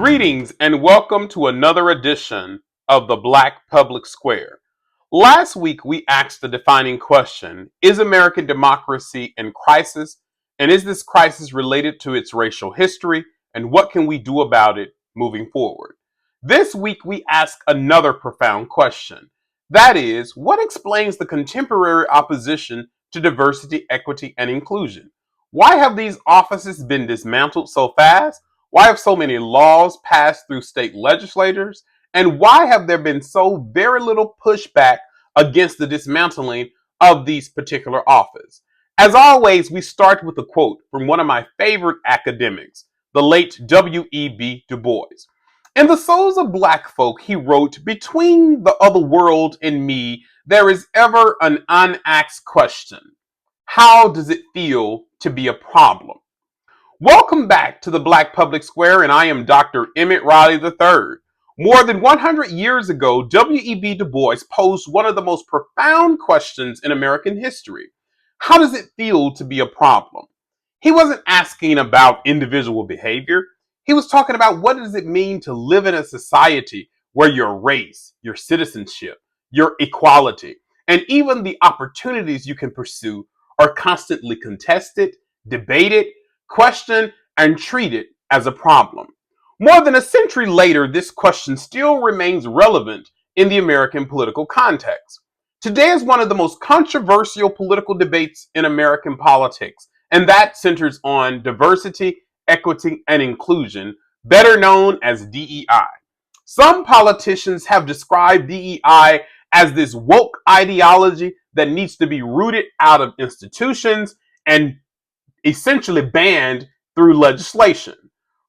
Greetings and welcome to another edition of the Black Public Square. Last week we asked the defining question, is American democracy in crisis? And is this crisis related to its racial history? And what can we do about it moving forward? This week we ask another profound question. That is, what explains the contemporary opposition to diversity, equity, and inclusion? Why have these offices been dismantled so fast? Why have so many laws passed through state legislatures? And why have there been so very little pushback against the dismantling of these particular offices? As always, we start with a quote from one of my favorite academics, the late W.E.B. Du Bois. In The Souls of Black Folk, he wrote, "Between the other world and me, there is ever an unasked question. How does it feel to be a problem?" Welcome back to the Black Public Square, and I am Dr. Emmett Riley III. More than 100 years ago, W.E.B. Du Bois posed one of the most profound questions in American history. How does it feel to be a problem? He wasn't asking about individual behavior. He was talking about what does it mean to live in a society where your race, your citizenship, your equality, and even the opportunities you can pursue are constantly contested, debated, questioned, and treated as a problem. More than a century later, this question still remains relevant in the American political context. Today is one of the most controversial political debates in American politics, and that centers on diversity, equity, and inclusion, better known as DEI. Some politicians have described DEI as this woke ideology that needs to be rooted out of institutions and essentially banned through legislation.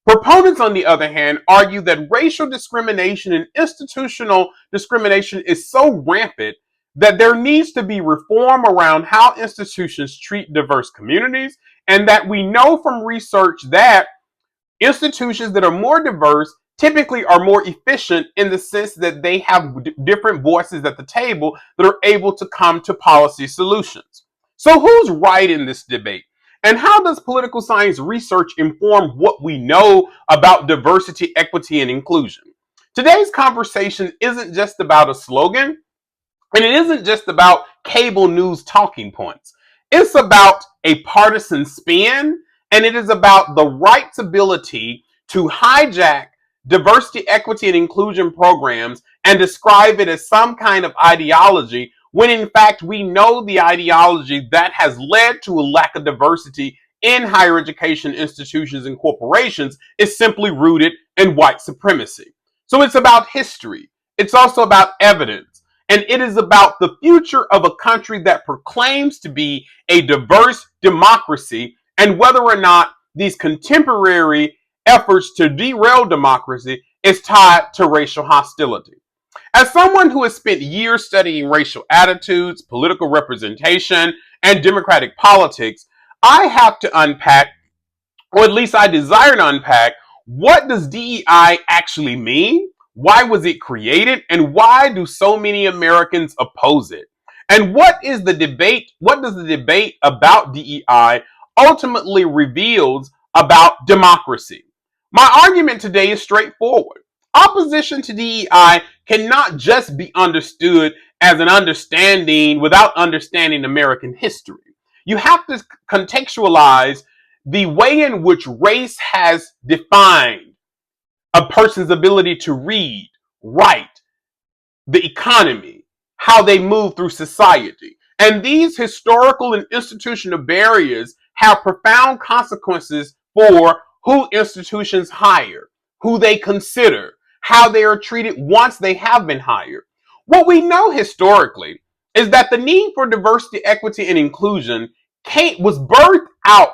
Proponents, on the other hand, argue that racial discrimination and institutional discrimination is so rampant that there needs to be reform around how institutions treat diverse communities, and that we know from research that institutions that are more diverse typically are more efficient in the sense that they have different voices at the table that are able to come to policy solutions. So who's right in this debate? And how does political science research inform what we know about diversity, equity, and inclusion? Today's conversation isn't just about a slogan, and it isn't just about cable news talking points. It's about a partisan spin, and it is about the right's ability to hijack diversity, equity, and inclusion programs and describe it as some kind of ideology when in fact we know the ideology that has led to a lack of diversity in higher education institutions and corporations is simply rooted in white supremacy. So it's about history. It's also about evidence. And it is about the future of a country that proclaims to be a diverse democracy and whether or not these contemporary efforts to derail democracy is tied to racial hostility. As someone who has spent years studying racial attitudes, political representation, and democratic politics, I have to unpack, or at least I desire to unpack, what does DEI actually mean? Why was it created? And why do so many Americans oppose it? And what does the debate about DEI ultimately reveals about democracy? My argument today is straightforward. Opposition to DEI cannot just be understood as an understanding without understanding American history. You have to contextualize the way in which race has defined a person's ability to read, write, the economy, how they move through society. And these historical and institutional barriers have profound consequences for who institutions hire, who they consider, how they are treated once they have been hired. What we know historically is that the need for diversity, equity, and inclusion was birthed out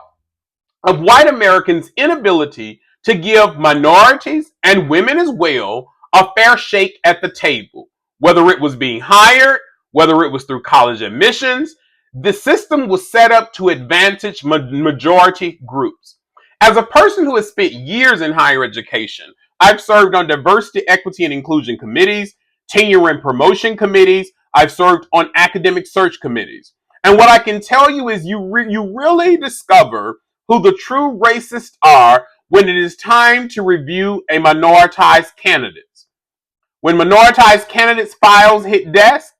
of white Americans' inability to give minorities and women as well a fair shake at the table, whether it was being hired, whether it was through college admissions. The system was set up to advantage majority groups. As a person who has spent years in higher education, I've served on diversity, equity, and inclusion committees, tenure and promotion committees. I've served on academic search committees. And what I can tell you is you really discover who the true racists are when it is time to review a minoritized candidate. When minoritized candidates' files hit desk,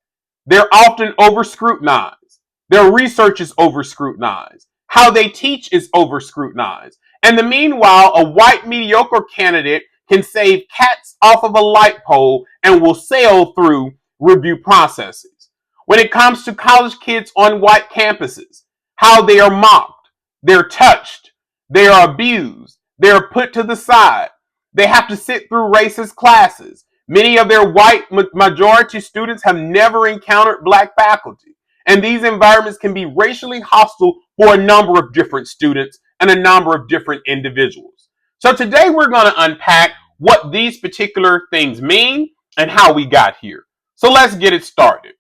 they're often over scrutinized. Their research is over scrutinized. How they teach is over scrutinized. And the meanwhile, a white mediocre candidate can save cats off of a light pole and will sail through review processes. When it comes to college kids on white campuses, how they are mocked, they're touched, they are abused, they are put to the side. They have to sit through racist classes. Many of their white majority students have never encountered black faculty. And these environments can be racially hostile for a number of different students and a number of different individuals. So today we're going to unpack what these particular things mean and how we got here. So let's get it started.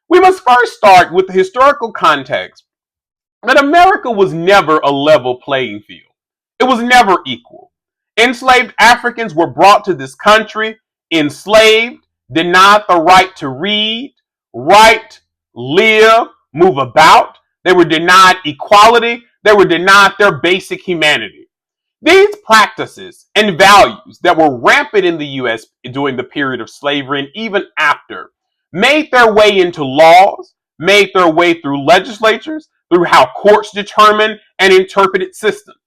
We must first start with the historical context that America was never a level playing field. It was never equal. Enslaved Africans were brought to this country, enslaved, denied the right to read, write, live, move about. They were denied equality. They were denied their basic humanity. These practices and values that were rampant in the U.S. during the period of slavery and even after made their way into laws, made their way through legislatures, through how courts determined and interpreted systems.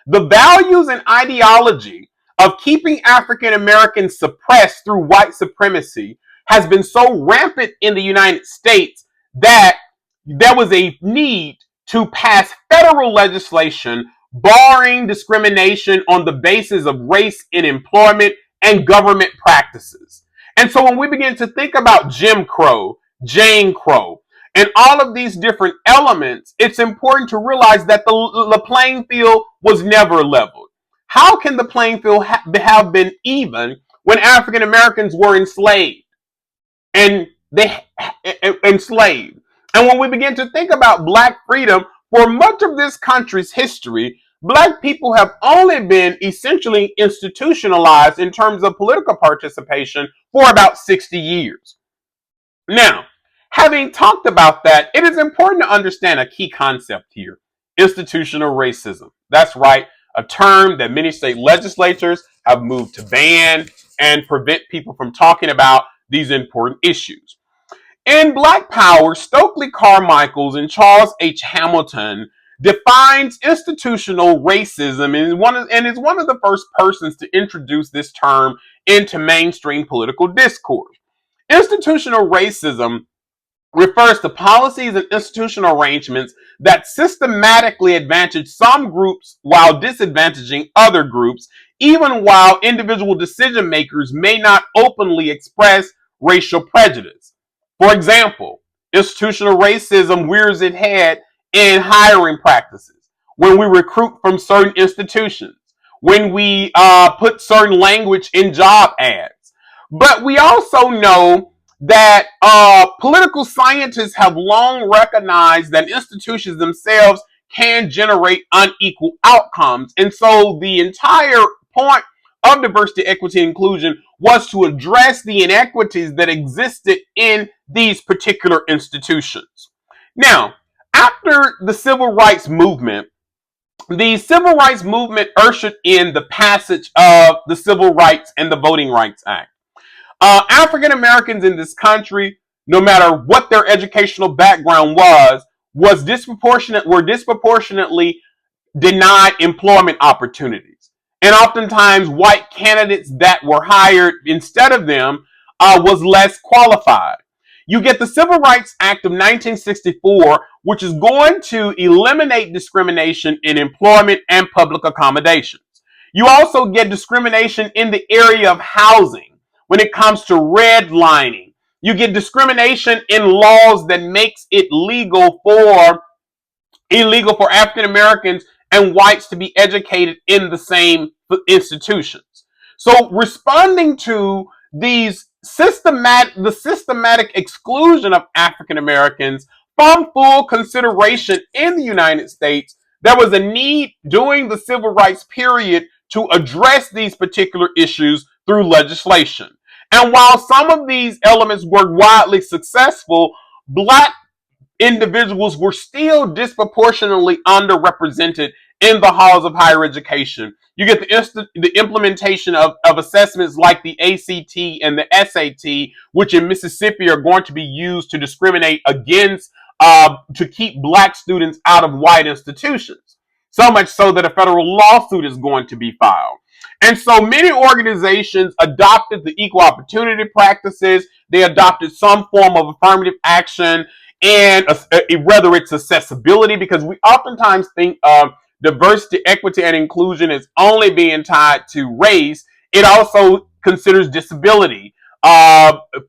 The values and ideology of keeping African Americans suppressed through white supremacy has been so rampant in the United States that there was a need to pass federal legislation barring discrimination on the basis of race in employment and government practices. And so when we begin to think about Jim Crow, Jane Crow, and all of these different elements, it's important to realize that the playing field was never leveled. How can the playing field have been even when African Americans were enslaved? And they enslaved. And when we begin to think about black freedom, for much of this country's history, black people have only been essentially institutionalized in terms of political participation for about 60 years. Now, having talked about that, it is important to understand a key concept here: institutional racism. That's right, a term that many state legislatures have moved to ban and prevent people from talking about these important issues. In Black Power, Stokely Carmichael and Charles H. Hamilton defines institutional racism and is one of the first persons to introduce this term into mainstream political discourse. Institutional racism refers to policies and institutional arrangements that systematically advantage some groups while disadvantaging other groups, even while individual decision makers may not openly express racial prejudice. For example, institutional racism rears its head in hiring practices, when we recruit from certain institutions, when we put certain language in job ads. But we also know that political scientists have long recognized that institutions themselves can generate unequal outcomes. And so the entire point of diversity, equity, and inclusion was to address the inequities that existed in these particular institutions. Now, after the civil rights movement ushered in the passage of the Civil Rights and the Voting Rights Act. African Americans in this country, no matter what their educational background were disproportionately denied employment opportunities. And oftentimes white candidates that were hired instead of them was less qualified. You get the Civil Rights Act of 1964, which is going to eliminate discrimination in employment and public accommodations. You also get discrimination in the area of housing when it comes to redlining. You get discrimination in laws that makes it illegal for African Americans and whites to be educated in the same institutions. So responding to the systematic exclusion of African Americans from full consideration in the United States, there was a need during the civil rights period to address these particular issues through legislation. And while some of these elements were widely successful, black individuals were still disproportionately underrepresented in the halls of higher education. You get the implementation of assessments like the ACT and the SAT, which in Mississippi are going to be used to discriminate against, to keep black students out of white institutions. So much so that a federal lawsuit is going to be filed. And so many organizations adopted the equal opportunity practices. They adopted some form of affirmative action, and whether it's accessibility, because we oftentimes think of diversity, equity, and inclusion as only being tied to race. It also considers disability,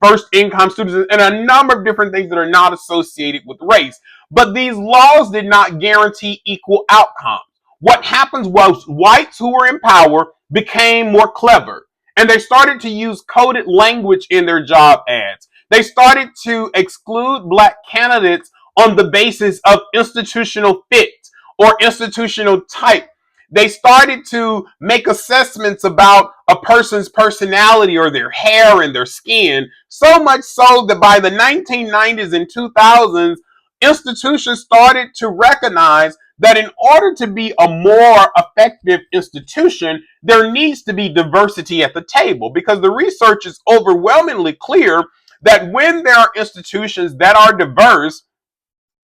first income students, and a number of different things that are not associated with race. But these laws did not guarantee equal outcomes. What happens was whites who were in power became more clever, and they started to use coded language in their job ads. They started to exclude black candidates on the basis of institutional fit or institutional type. They started to make assessments about a person's personality or their hair and their skin, so much so that by the 1990s and 2000s, institutions started to recognize that in order to be a more effective institution, there needs to be diversity at the table, because the research is overwhelmingly clear that when there are institutions that are diverse,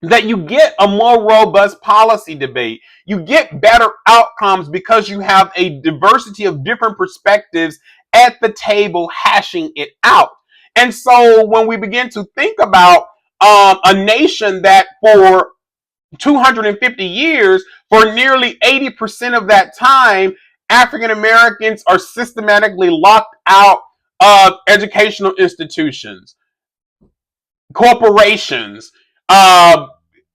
that you get a more robust policy debate. You get better outcomes because you have a diversity of different perspectives at the table hashing it out. And so when we begin to think about a nation that for 250 years, for nearly 80% of that time, African Americans are systematically locked out of educational institutions, corporations,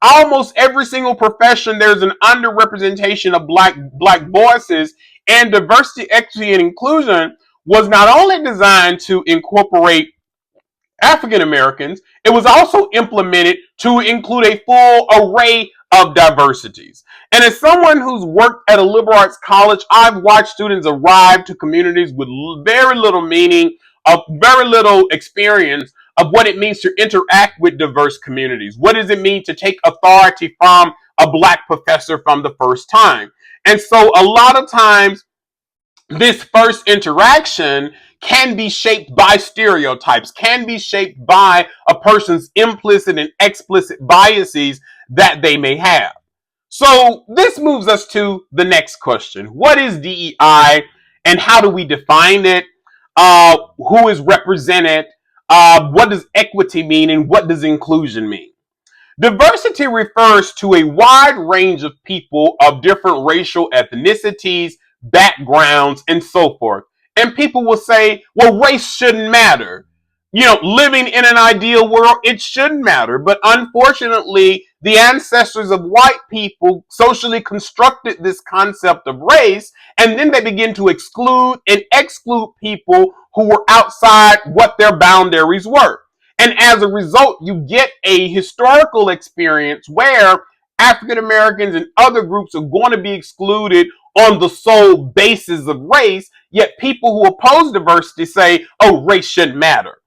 almost every single profession. There's an underrepresentation of black voices, and diversity, equity, and inclusion was not only designed to incorporate African Americans, it was also implemented to include a full array of diversities. And as someone who's worked at a liberal arts college, I've watched students arrive to communities with very little meaning, of very little experience of what it means to interact with diverse communities. What does it mean to take authority from a black professor from the first time? And so a lot of times, this first interaction can be shaped by stereotypes, can be shaped by a person's implicit and explicit biases that they may have. So this moves us to the next question. What is DEI and how do we define it? Who is represented? What does equity mean and what does inclusion mean? Diversity refers to a wide range of people of different racial ethnicities, backgrounds, and so forth. And people will say, well, race shouldn't matter. You know, living in an ideal world, it shouldn't matter. But unfortunately, the ancestors of white people socially constructed this concept of race, and then they begin to exclude and exclude people who were outside what their boundaries were. And as a result, you get a historical experience where African Americans and other groups are going to be excluded on the sole basis of race, yet people who oppose diversity say, oh, race shouldn't matter.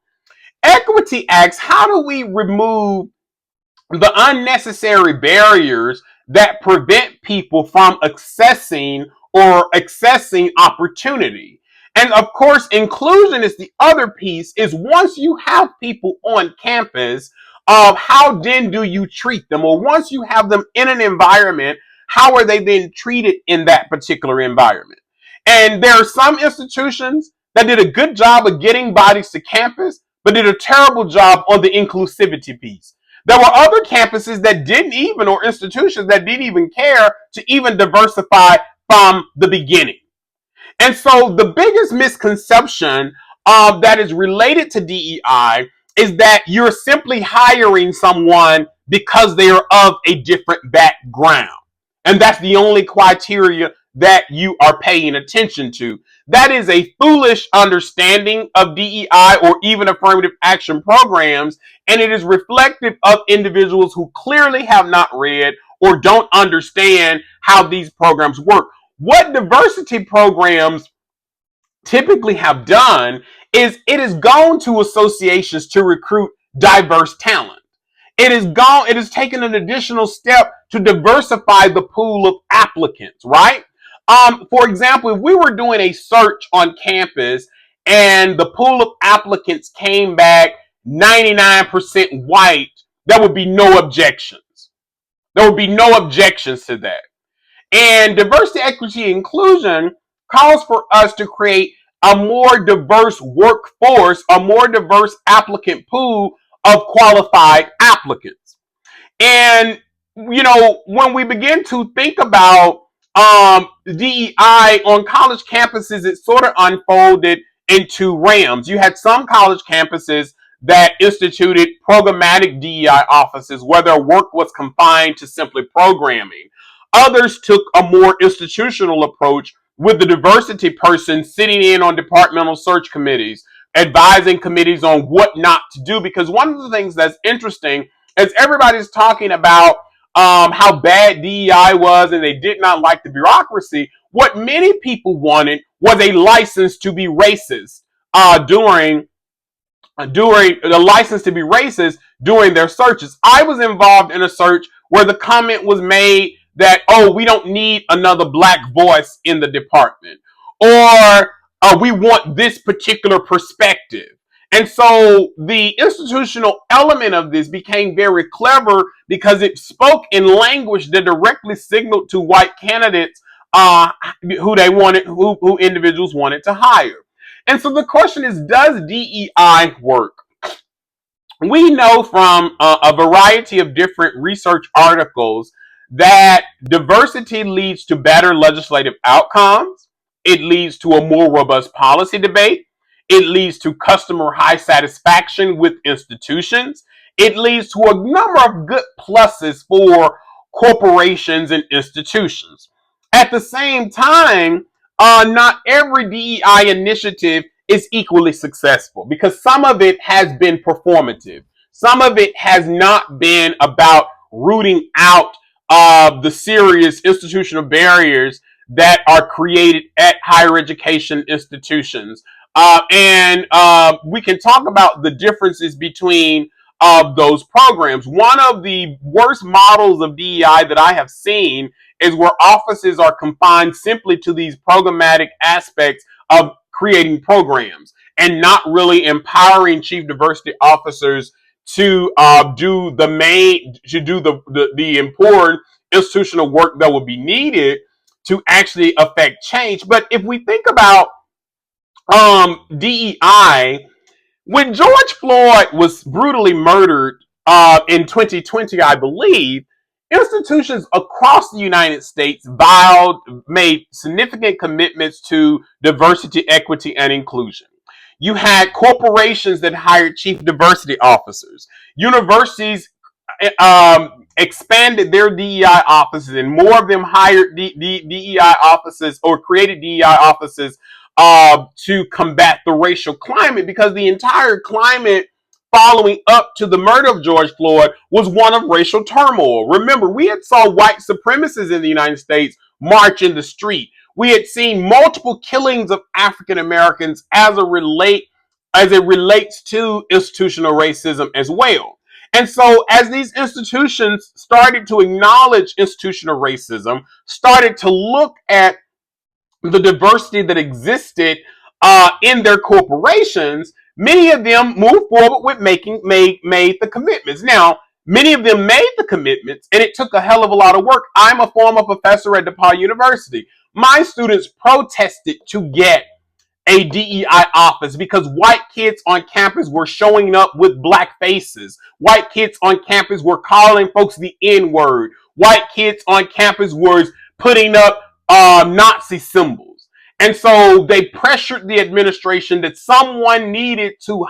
Equity asks, how do we remove the unnecessary barriers that prevent people from accessing opportunity? And of course, inclusion is the other piece. Is once you have people on campus, how then do you treat them? Or once you have them in an environment, how are they then treated in that particular environment? And there are some institutions that did a good job of getting bodies to campus, but did a terrible job on the inclusivity piece. There were other campuses that didn't even, or institutions that didn't even care to even diversify from the beginning. And so the biggest misconception that is related to DEI is that you're simply hiring someone because they are of a different background. And that's the only criteria that you are paying attention to. That is a foolish understanding of DEI or even affirmative action programs, and it is reflective of individuals who clearly have not read or don't understand how these programs work. What diversity programs typically have done is it has gone to associations to recruit diverse talent. It has taken an additional step to diversify the pool of applicants, right? For example, if we were doing a search on campus and the pool of applicants came back 99% white, there would be no objections. There would be no objections to that. And diversity, equity, inclusion calls for us to create a more diverse workforce, a more diverse applicant pool of qualified applicants. And, when we begin to think about DEI on college campuses, it sort of unfolded into realms. You had some college campuses that instituted programmatic DEI offices where their work was confined to simply programming. Others took a more institutional approach with the diversity person sitting in on departmental search committees, advising committees on what not to do. Because one of the things that's interesting is everybody's talking about how bad DEI was and they did not like the bureaucracy. What many people wanted was a license to be racist during the license to be racist during their searches. I was involved in a search where the comment was made that, oh, we don't need another black voice in the department, or we want this particular perspective. And so the institutional element of this became very clever because it spoke in language that directly signaled to white candidates who they wanted, who individuals wanted to hire. And so the question is, does DEI work? We know from a variety of different research articles that diversity leads to better legislative outcomes. It leads to a more robust policy debate. It leads to customer high satisfaction with institutions. It leads to a number of good pluses for corporations and institutions. At the same time, not every DEI initiative is equally successful because some of it has been performative. Some of it has not been about rooting out the serious institutional barriers that are created at higher education institutions. And we can talk about the differences between those programs. One of the worst models of DEI that I have seen is where offices are confined simply to these programmatic aspects of creating programs and not really empowering chief diversity officers to do the important institutional work that would be needed to actually affect change. But if we think about DEI, when George Floyd was brutally murdered in 2020, I believe, institutions across the United States made significant commitments to diversity, equity, and inclusion. You had corporations that hired chief diversity officers. Universities expanded their DEI offices, and more of them hired DEI offices or created DEI offices to combat the racial climate, because the entire climate following up to the murder of George Floyd was one of racial turmoil. Remember, we had saw white supremacists in the United States march in the street. We had seen multiple killings of African Americans as it relates to institutional racism as well. And so as these institutions started to acknowledge institutional racism, started to look at the diversity that existed in their corporations, many of them moved forward with made the commitments. Now, many of them made the commitments, and it took a hell of a lot of work. I'm a former professor at DePaul University. My students protested to get a DEI office because white kids on campus were showing up with black faces. White kids on campus were calling folks the N-word. White kids on campus were putting up Nazi symbols. And so they pressured the administration that someone needed to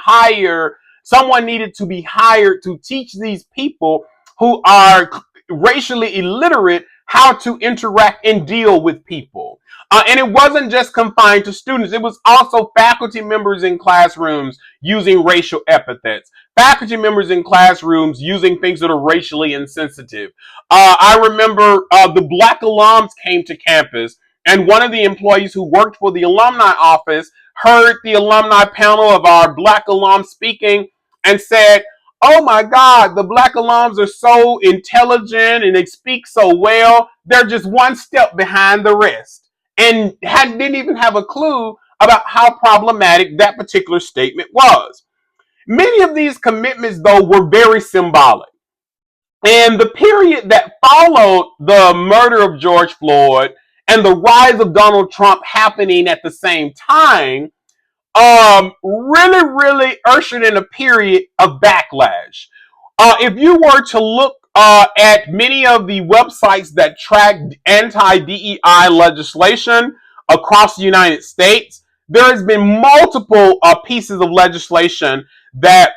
be hired to teach these people who are racially illiterate how to interact and deal with people. And it wasn't just confined to students. It was also faculty members in classrooms using racial epithets. Faculty members in classrooms using things that are racially insensitive. I remember the black alums came to campus, and one of the employees who worked for the alumni office heard the alumni panel of our black alums speaking and said, oh my God, the black alums are so intelligent and they speak so well. They're just one step behind the rest and didn't even have a clue about how problematic that particular statement was. Many of these commitments, though, were very symbolic. And the period that followed the murder of George Floyd and the rise of Donald Trump happening at the same time really ushered in a period of backlash. If you were to look at many of the websites that track anti-DEI legislation across the United States, there has been multiple pieces of legislation that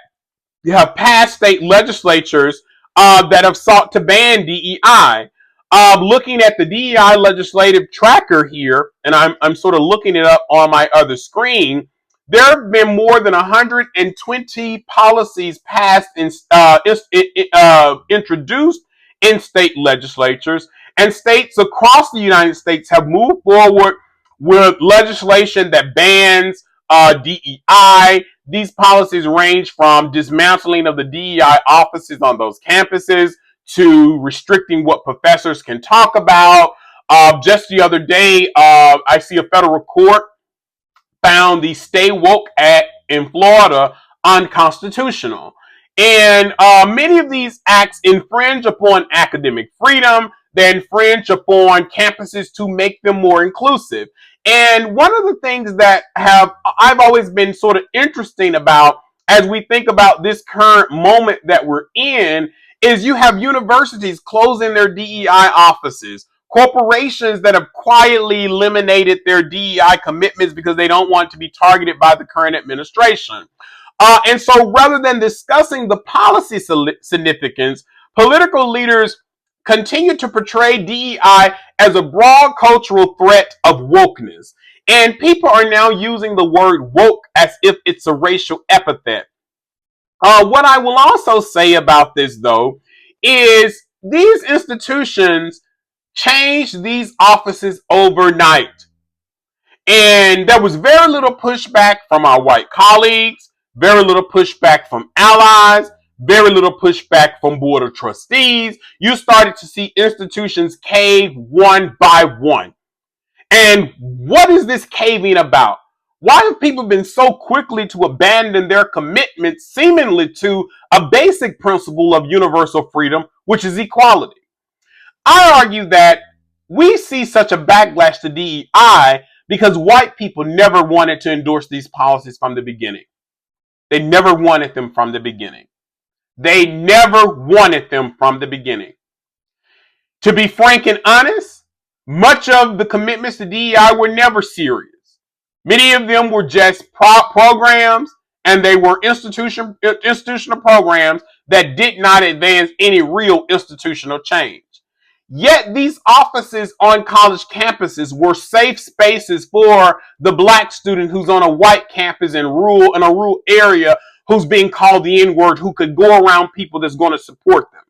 have passed state legislatures that have sought to ban DEI. Looking at the DEI legislative tracker here, and I'm sort of looking it up on my other screen, there have been more than 120 policies passed and introduced in state legislatures, and states across the United States have moved forward with legislation that bans DEI. These policies range from dismantling of the DEI offices on those campuses to restricting what professors can talk about. Just the other day, I see a federal court found the Stay Woke Act in Florida unconstitutional. And many of these acts infringe upon academic freedom. They infringe upon campuses to make them more inclusive. And one of the things that I've always been sort of interesting about as we think about this current moment that we're in is you have universities closing their DEI offices, corporations that have quietly eliminated their DEI commitments because they don't want to be targeted by the current administration. And so rather than discussing the policy significance, political leaders continue to portray DEI as a broad cultural threat of wokeness. And people are now using the word woke as if it's a racial epithet. What I will also say about this, though, is these institutions changed these offices overnight. And there was very little pushback from our white colleagues, very little pushback from allies, very little pushback from board of trustees. You started to see institutions cave one by one. And what is this caving about? Why have people been so quickly to abandon their commitment seemingly to a basic principle of universal freedom, which is equality? I argue that we see such a backlash to DEI because white people never wanted to endorse these policies from the beginning. They never wanted them from the beginning. They never wanted them from the beginning. To be frank and honest, much of the commitments to DEI were never serious. Many of them were just programs, and they were institutional programs that did not advance any real institutional change. Yet these offices on college campuses were safe spaces for the black student who's on a white campus in a rural area who's being called the N-word, who could go around people that's going to support them.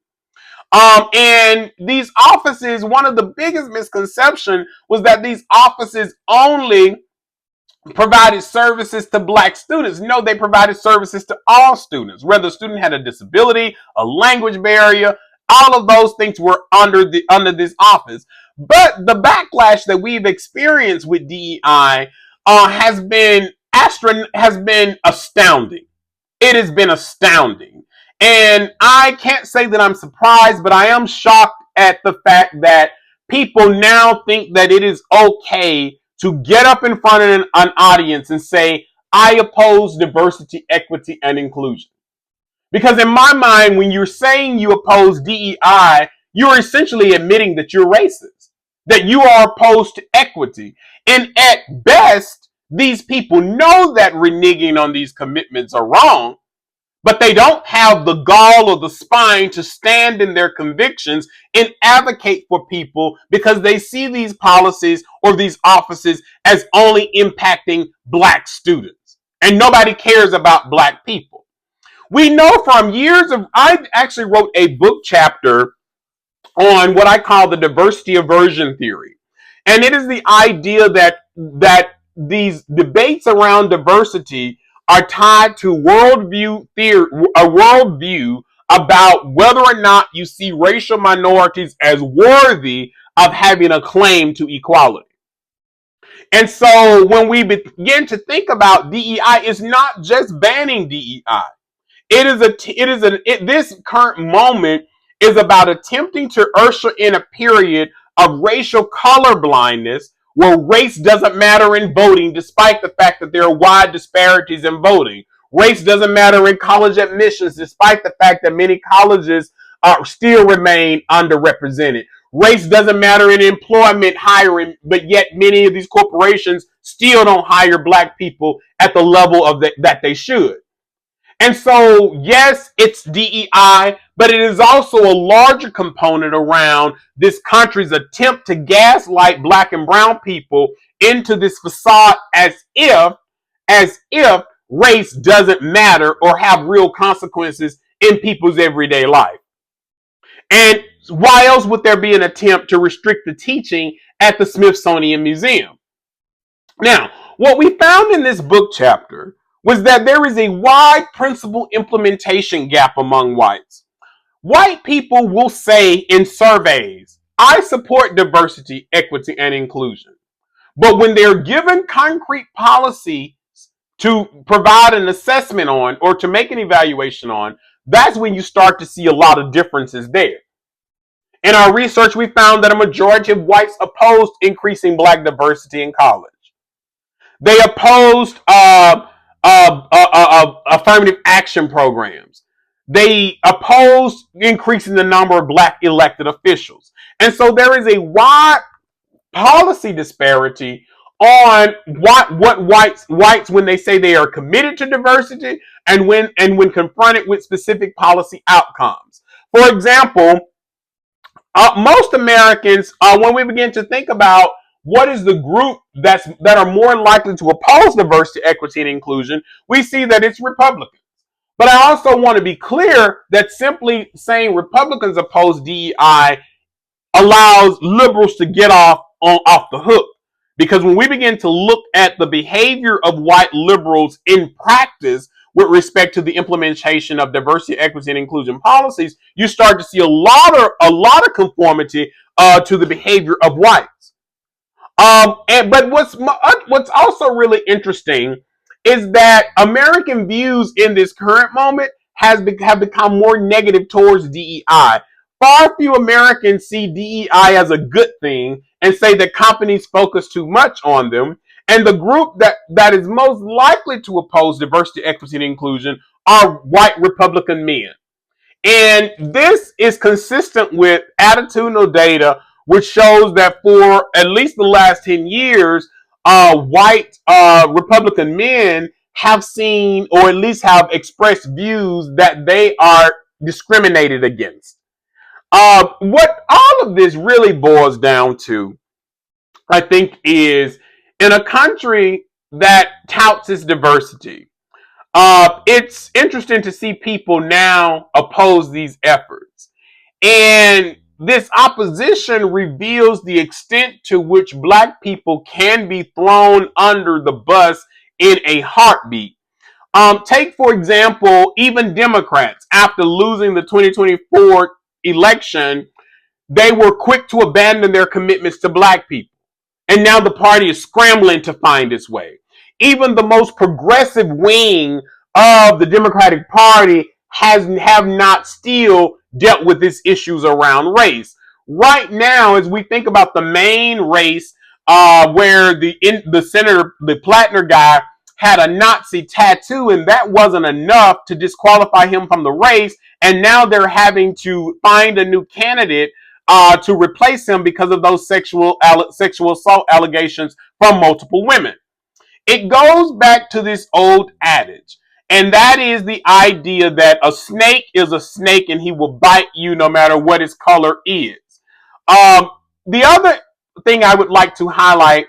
And these offices, one of the biggest misconceptions was that these offices only provided services to black students. No, they provided services to all students, whether the student had a disability, a language barrier. All of those things were under this office. But the backlash that we've experienced with DEI has been astounding. It has been astounding. And I can't say that I'm surprised, but I am shocked at the fact that people now think that it is okay to get up in front of an audience and say, I oppose diversity, equity, and inclusion. Because in my mind, when you're saying you oppose DEI, you're essentially admitting that you're racist, that you are opposed to equity. And at best, these people know that reneging on these commitments are wrong, but they don't have the gall or the spine to stand in their convictions and advocate for people because they see these policies or these offices as only impacting black students. And nobody cares about black people. We know from I actually wrote a book chapter on what I call the diversity aversion theory. And it is the idea that these debates around diversity are tied to worldview theory, a worldview about whether or not you see racial minorities as worthy of having a claim to equality. And so when we begin to think about DEI, it's not just banning DEI. This current moment is about attempting to usher in a period of racial color blindness where race doesn't matter in voting, despite the fact that there are wide disparities in voting. Race doesn't matter in college admissions, despite the fact that many colleges still remain underrepresented. Race doesn't matter in employment hiring, but yet many of these corporations still don't hire black people at the level of that they should. And so, yes, it's DEI, but it is also a larger component around this country's attempt to gaslight black and brown people into this facade as if race doesn't matter or have real consequences in people's everyday life. And why else would there be an attempt to restrict the teaching at the Smithsonian Museum? Now, what we found in this book chapter was that there is a wide principle implementation gap among whites. White people will say in surveys, I support diversity, equity, and inclusion. But when they're given concrete policy to provide an assessment on or to make an evaluation on, that's when you start to see a lot of differences there. In our research, we found that a majority of whites opposed increasing black diversity in college. They opposed affirmative action programs. They opposed increasing the number of black elected officials. And so there is a wide policy disparity on what whites when they say they are committed to diversity and when confronted with specific policy outcomes. For example, most Americans, when we begin to think about what is the group that are more likely to oppose diversity, equity, and inclusion, we see that it's Republicans. But I also want to be clear that simply saying Republicans oppose DEI allows liberals to get off the hook. Because when we begin to look at the behavior of white liberals in practice with respect to the implementation of diversity, equity, and inclusion policies, you start to see a lot of conformity to the behavior of whites. But what's also really interesting is that American views in this current moment have become more negative towards DEI. Far few Americans see DEI as a good thing and say that companies focus too much on them. And the group that is most likely to oppose diversity, equity, and inclusion are white Republican men. And this is consistent with attitudinal data, which shows that for at least the last 10 years, white Republican men have seen or at least have expressed views that they are discriminated against. What all of this really boils down to, I think, is in a country that touts its diversity, it's interesting to see people now oppose these efforts. And this opposition reveals the extent to which black people can be thrown under the bus in a heartbeat. Take, for example, even Democrats, after losing the 2024 election, they were quick to abandon their commitments to black people. And now the party is scrambling to find its way. Even the most progressive wing of the Democratic Party have not still dealt with these issues around race. Right now, as we think about the main race, where the senator, the Plattner guy, had a Nazi tattoo, and that wasn't enough to disqualify him from the race, and now they're having to find a new candidate to replace him because of those sexual assault allegations from multiple women. It goes back to this old adage, and that is the idea that a snake is a snake and he will bite you no matter what his color is. The other thing I would like to highlight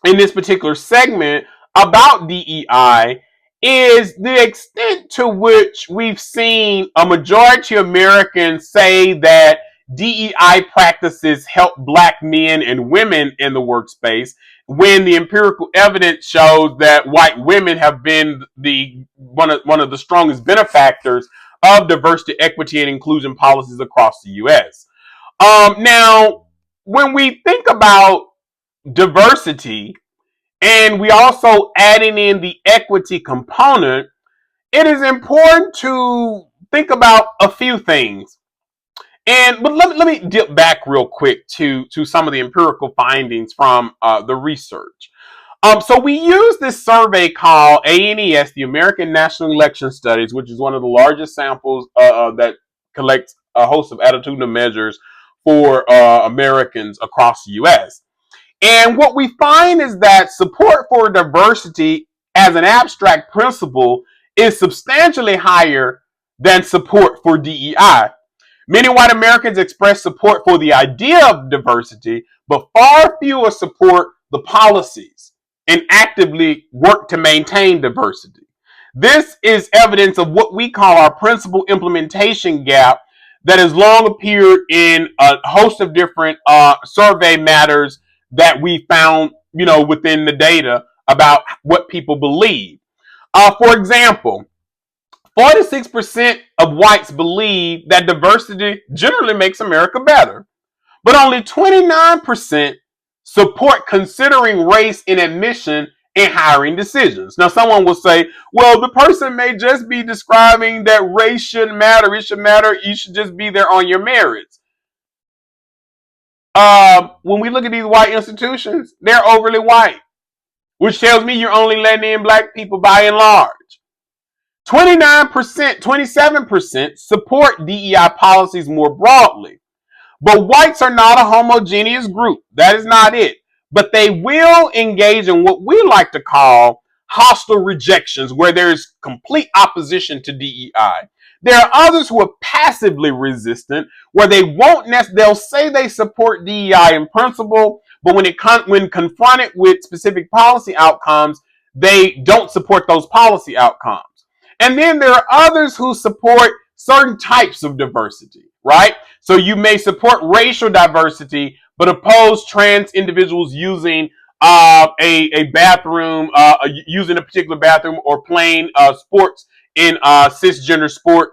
in this particular segment about DEI is the extent to which we've seen a majority of Americans say that DEI practices help black men and women in the workspace when the empirical evidence shows that white women have been the one of the strongest benefactors of diversity, equity, and inclusion policies across the U.S. Now, when we think about diversity and we also adding in the equity component, it is important to think about a few things. But let me dip back real quick to some of the empirical findings from the research. So we use this survey called ANES, the American National Election Studies, which is one of the largest samples that collects a host of attitudinal measures for Americans across the U.S. And what we find is that support for diversity as an abstract principle is substantially higher than support for DEI. Many white Americans express support for the idea of diversity, but far fewer support the policies and actively work to maintain diversity. This is evidence of what we call our principal implementation gap that has long appeared in a host of different survey matters that we found, within the data about what people believe. For example, 46% of whites believe that diversity generally makes America better, but only 29% support considering race in admission and hiring decisions. Now, someone will say, well, the person may just be describing that race shouldn't matter. It should matter. You should just be there on your merits. When we look at these white institutions, they're overly white, which tells me you're only letting in black people by and large. 29%, 27% support DEI policies more broadly. But whites are not a homogeneous group. That is not it. But they will engage in what we like to call hostile rejections, where there's complete opposition to DEI. There are others who are passively resistant, where they'll say they support DEI in principle, but when confronted with specific policy outcomes, they don't support those policy outcomes. And then there are others who support certain types of diversity, right? So you may support racial diversity, but oppose trans individuals using a bathroom, using a particular bathroom, or playing sports in cisgender sport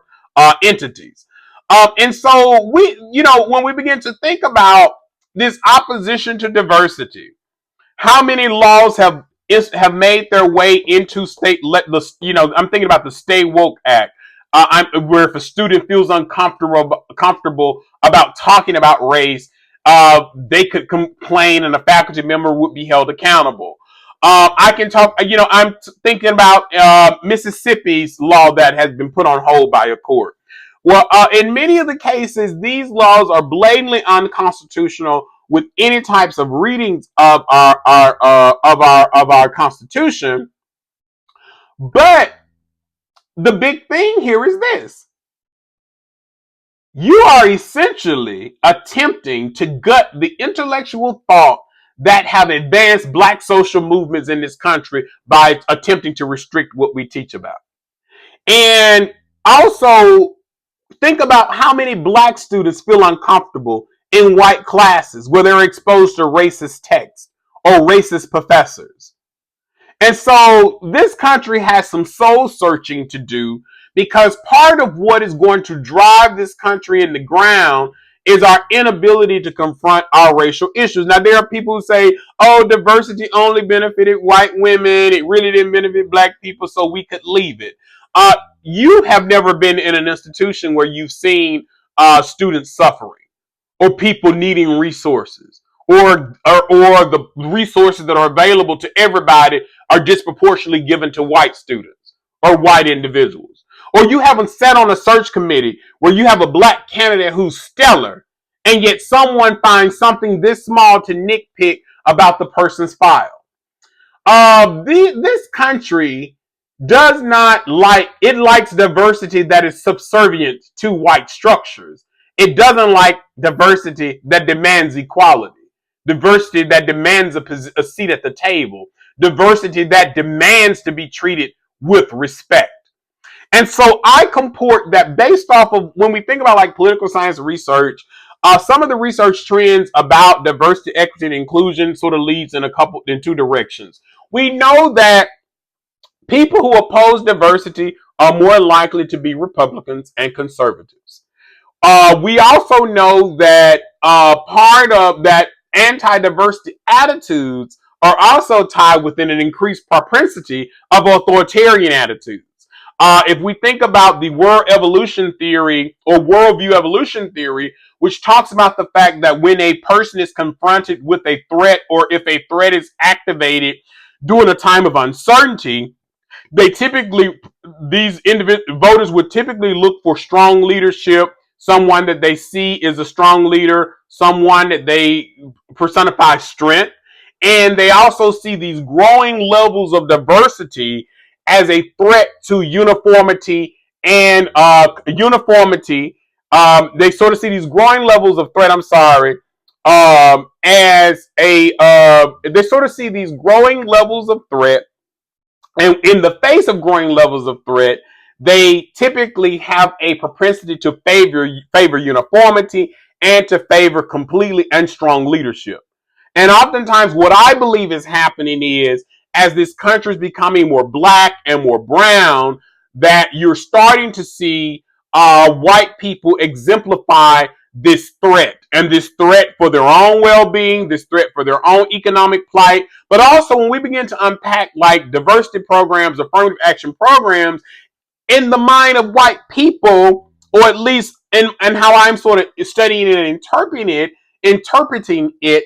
entities. And so when we begin to think about this opposition to diversity, how many laws have made their way into state? I'm thinking about the Stay Woke Act, where if a student feels uncomfortable about talking about race, they could complain, and a faculty member would be held accountable. I can talk. I'm thinking about Mississippi's law that has been put on hold by a court. Well, in many of the cases, these laws are blatantly unconstitutional with any types of readings of our Constitution. But the big thing here is this: you are essentially attempting to gut the intellectual thought that have advanced black social movements in this country by attempting to restrict what we teach about. And also, think about how many black students feel uncomfortable in white classes where they're exposed to racist texts or racist professors. And so this country has some soul searching to do, because part of what is going to drive this country in the ground is our inability to confront our racial issues. Now, there are people who say, oh, diversity only benefited white women. It really didn't benefit black people, so we could leave it. You have never been in an institution where you've seen students suffering, or people needing resources, or the resources that are available to everybody are disproportionately given to white students or white individuals. Or you haven't sat on a search committee where you have a black candidate who's stellar, and yet someone finds something this small to nitpick about the person's file. This country does not likes diversity that is subservient to white structures. It doesn't like diversity that demands equality, diversity that demands a seat at the table, diversity that demands to be treated with respect. And so I comport that, based off of when we think about like political science research, Some of the research trends about diversity, equity, and inclusion sort of leads in two directions. We know that people who oppose diversity are more likely to be Republicans and conservatives. We also know that part of that anti-diversity attitudes are also tied within an increased propensity of authoritarian attitudes. If we think about the world evolution theory or worldview evolution theory, which talks about the fact that when a person is confronted with a threat or if a threat is activated during a time of uncertainty, they typically these voters would typically look for strong leadership, someone that they see is a strong leader, someone that they personify strength, and they also see these growing levels of diversity as a threat to uniformity and uniformity. They sort of see these growing levels of threat. I'm sorry. As a They sort of see these growing levels of threat, and in the face of growing levels of threat, they typically have a propensity to favor uniformity and to favor completely unstrong leadership. And oftentimes, what I believe is happening is, as this country is becoming more black and more brown, that you're starting to see white people exemplify this threat, and this threat for their own well-being, this threat for their own economic plight. But also, when we begin to unpack like diversity programs, affirmative action programs, in the mind of white people, or at least in how I'm sort of studying it and interpreting it,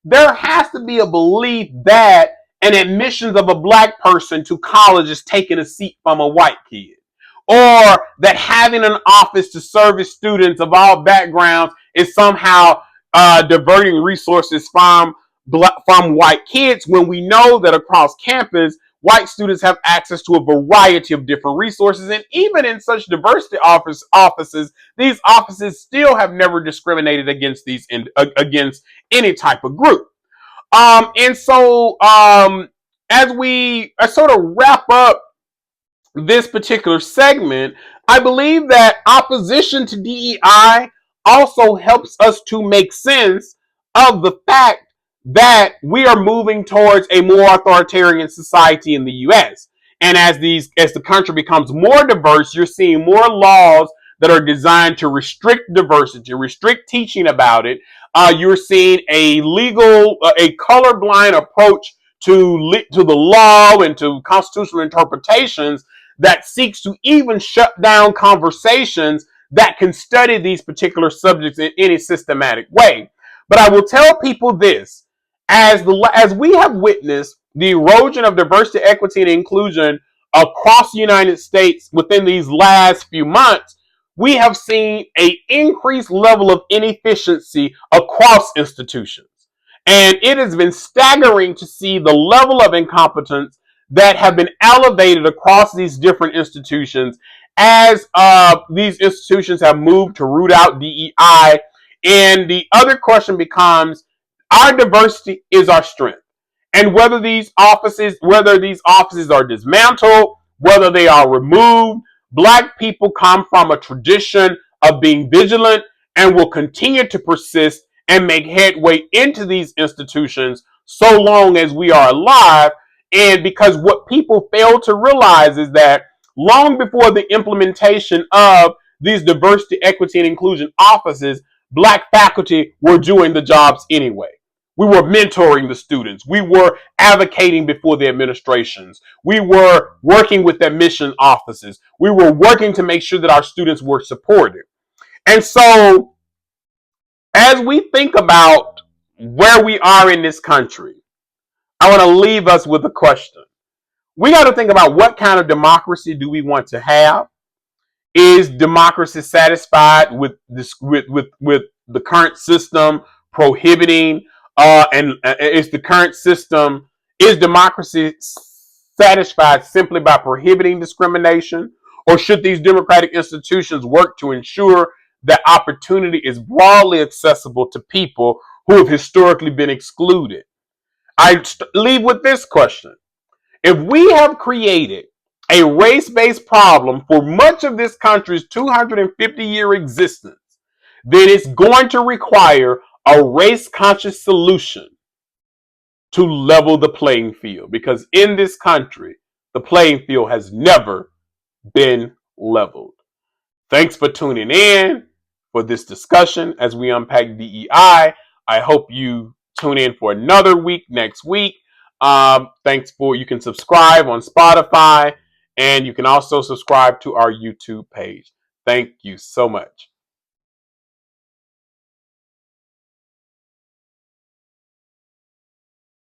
there has to be a belief that an admissions of a black person to college is taking a seat from a white kid, or that having an office to service students of all backgrounds is somehow diverting resources from white kids, when we know that across campus white students have access to a variety of different resources. And even in such diversity offices, these offices still have never discriminated against any type of group. And so as we sort of wrap up this particular segment, I believe that opposition to DEI also helps us to make sense of the fact that we are moving towards a more authoritarian society in the US. And as the country becomes more diverse, you're seeing more laws that are designed to restrict diversity, restrict teaching about it. You're seeing a colorblind approach to the law and to constitutional interpretations that seeks to even shut down conversations that can study these particular subjects in any systematic way. But I will tell people this: as we have witnessed the erosion of diversity, equity, and inclusion across the United States within these last few months, we have seen an increased level of inefficiency across institutions. And it has been staggering to see the level of incompetence that have been elevated across these different institutions as these institutions have moved to root out DEI. And the other question becomes, our diversity is our strength. And whether these offices are dismantled, whether they are removed, black people come from a tradition of being vigilant and will continue to persist and make headway into these institutions so long as we are alive. And because what people fail to realize is that long before the implementation of these diversity, equity, and inclusion offices, black faculty were doing the jobs anyway. We were mentoring the students. We were advocating before the administrations. We were working with admission offices. We were working to make sure that our students were supported. And so, as we think about where we are in this country, I want to leave us with a question. We got to think about, what kind of democracy do we want to have? Is democracy satisfied with this with the current system prohibiting and is democracy satisfied simply by prohibiting discrimination, or should these democratic institutions work to ensure that opportunity is broadly accessible to people who have historically been excluded? I leave with this question: if we have created a race-based problem for much of this country's 250-year existence, then it's going to require a race conscious solution to level the playing field, because in this country, the playing field has never been leveled. Thanks for tuning in for this discussion as we unpack DEI. I hope you tune in for another week next week. You can subscribe on Spotify, and you can also subscribe to our YouTube page. Thank you so much.